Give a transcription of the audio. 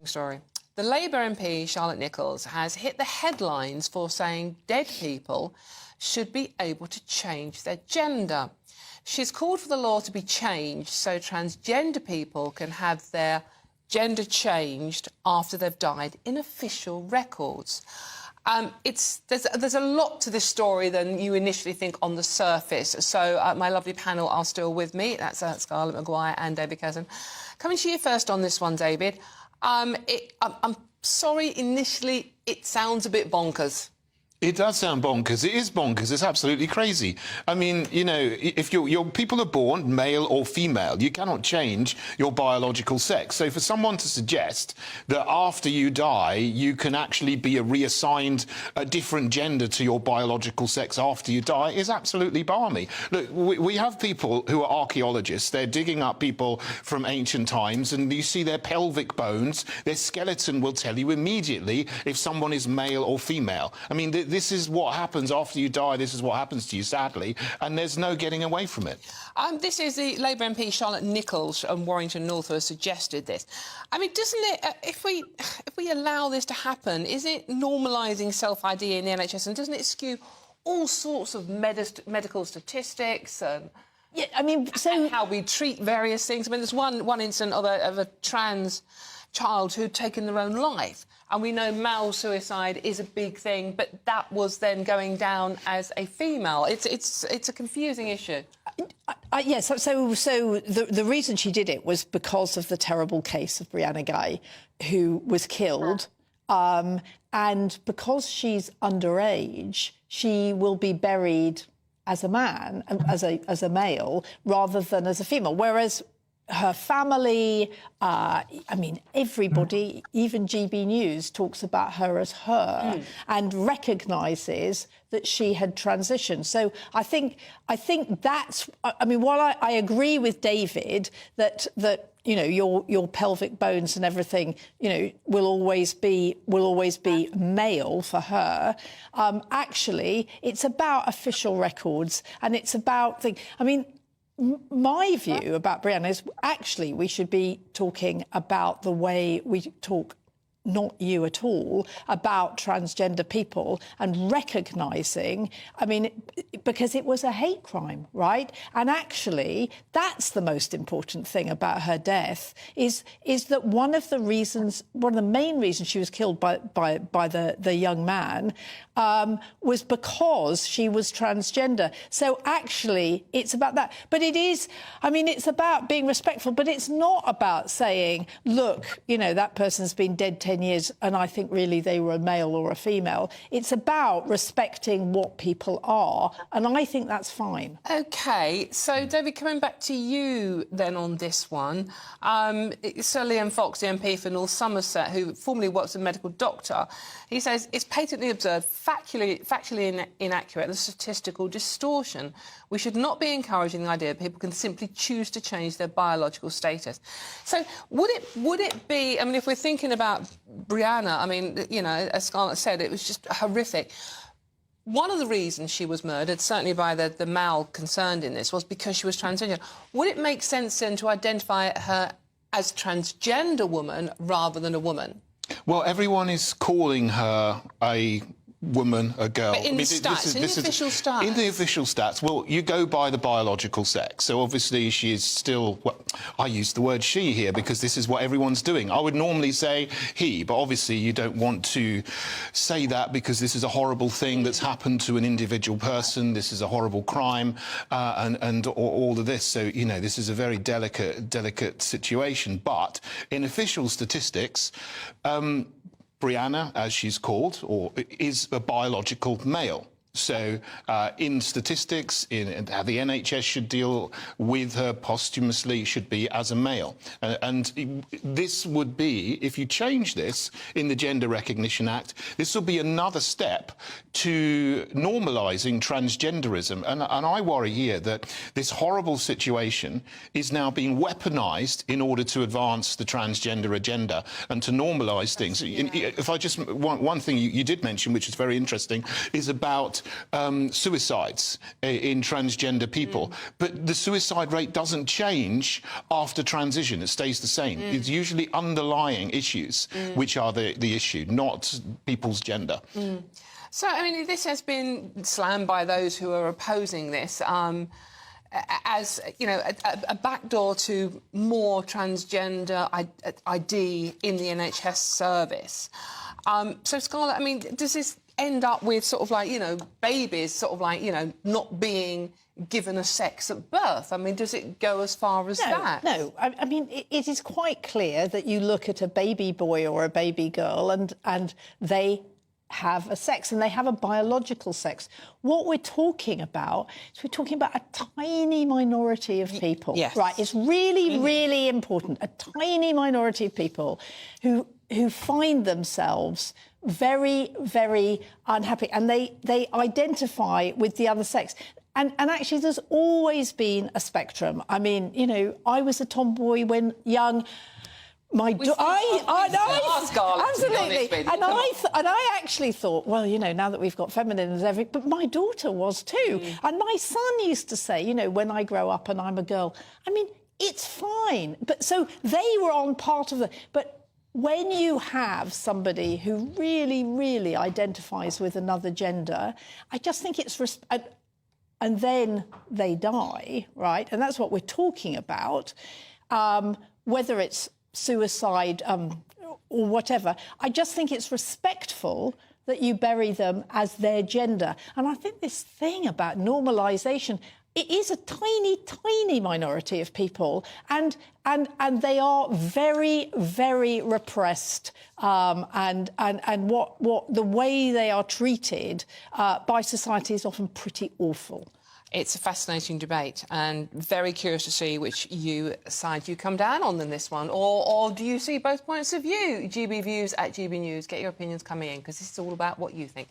Story. The Labour MP, Charlotte Nichols, has hit the headlines for saying dead people should be able to change their gender. She's called for the law to be changed so transgender people can have their gender changed after they've died in official records. There's a lot to this story than you initially think on the surface. So my lovely panel are still with me. That's Scarlett Maguire and David Curzon. Coming to you first on this one, David. I'm sorry, initially it sounds a bit bonkers. It does sound bonkers. It is bonkers. It's absolutely crazy. I mean, you know, if your people are born male or female, you cannot change your biological sex. So for someone to suggest that after you die, you can actually be reassigned a different gender to your biological sex after you die is absolutely balmy. Look, we have people who are archaeologists. They're digging up people from ancient times, and you see their pelvic bones, their skeleton will tell you immediately if someone is male or female. I mean, this is what happens after you die. This is what happens to you, sadly, and there's no getting away from it. This is the Labour MP Charlotte Nichols from Warrington North who has suggested this. I mean, doesn't it, if we allow this to happen, is it normalising self-ID in the NHS, and doesn't it skew all sorts of medical statistics and... Yeah, I mean, so... and how we treat various things? I mean, there's one incident of a trans child who'd taken their own life, and we know male suicide is a big thing, but that was then going down as a female. It's a confusing issue. Yes, so the reason she did it was because of the terrible case of Brianna Guy, who was killed, and because she's underage, she will be buried as a man, as a male, rather than as a female, whereas her family, I mean, everybody, even GB News, talks about her as her and recognises that she had transitioned. So I think that's... I mean, while I agree with David that you know, your pelvic bones and everything, you know, will always be male for her. Actually, it's about official records, and it's about I mean, my view about Brianna is actually we should be talking about the way we talk, not you at all, about transgender people and recognising, I mean, because it was a hate crime, right? And actually, that's the most important thing about her death, is that one of the main reasons she was killed by the young man was because she was transgender. So actually, it's about that. But it is, I mean, it's about being respectful, but it's not about saying, look, you know, that person's been dead 10 years and I think really they were a male or a female. It's about respecting what people are, and I think that's fine. OK, so, David, coming back to you then on this one, Sir Liam Fox, the MP for North Somerset, who formerly works as a medical doctor, he says it's patently absurd, factually inaccurate, and a statistical distortion. We should not be encouraging the idea that people can simply choose to change their biological status. So would it be... I mean, if we're thinking about Brianna, I mean, you know, as Scarlett said, it was just horrific. One of the reasons she was murdered, certainly by the male concerned in this, was because she was transgender. Would it make sense then to identify her as transgender woman rather than a woman? Well, everyone is calling her a woman, a girl. But in the stats, in the official stats. In the official stats, well, you go by the biological sex. So obviously she is still... Well, I use the word she here because this is what everyone's doing. I would normally say he, but obviously you don't want to say that because this is a horrible thing that's happened to an individual person. This is a horrible crime and all of this. So, you know, this is a very delicate situation. But in official statistics... Brianna, as she's called, is a biological male. So in statistics, how the NHS should deal with her posthumously should be as a male. And this would be, if you change this in the Gender Recognition Act, this will be another step to normalising transgenderism. And I worry here that this horrible situation is now being weaponised in order to advance the transgender agenda and to normalise things. Yeah. If I just... One thing you did mention, which is very interesting, is about suicides in transgender people, but the suicide rate doesn't change after transition. It stays the same. It's usually underlying issues which are the issue, not people's gender. So, I mean, this has been slammed by those who are opposing this as, you know, a backdoor to more transgender ID in the NHS service. So, Scarlett, I mean, does this end up with sort of like, you know, babies sort of like, you know, not being given a sex at birth? I mean, does it go as far as that? No. I mean, it is quite clear that you look at a baby boy or a baby girl and they have a sex and they have a biological sex. What we're talking about is we're talking about a tiny minority of people. Yes. Right? It's really, really important. A tiny minority of people who find themselves very, very unhappy and they identify with the other sex. And actually, there's always been a spectrum. I mean, you know, I was a tomboy when young. Absolutely, and I actually thought, well, you know, now that we've got feminism and everything, but my daughter was too, and my son used to say, you know, when I grow up and I'm a girl, I mean, it's fine. But so they were on part of the, but when you have somebody who really, really identifies with another gender, I just think it's and then they die, right? And that's what we're talking about, whether it's suicide or whatever. I just think it's respectful that you bury them as their gender. And I think this thing about normalisation, it is a tiny, tiny minority of people, and they are very, very repressed. And what the way they are treated by society is often pretty awful. It's a fascinating debate and very curious to see which side you come down on in this one. Or do you see both points of view? GB Views at GB News. Get your opinions coming in, because this is all about what you think.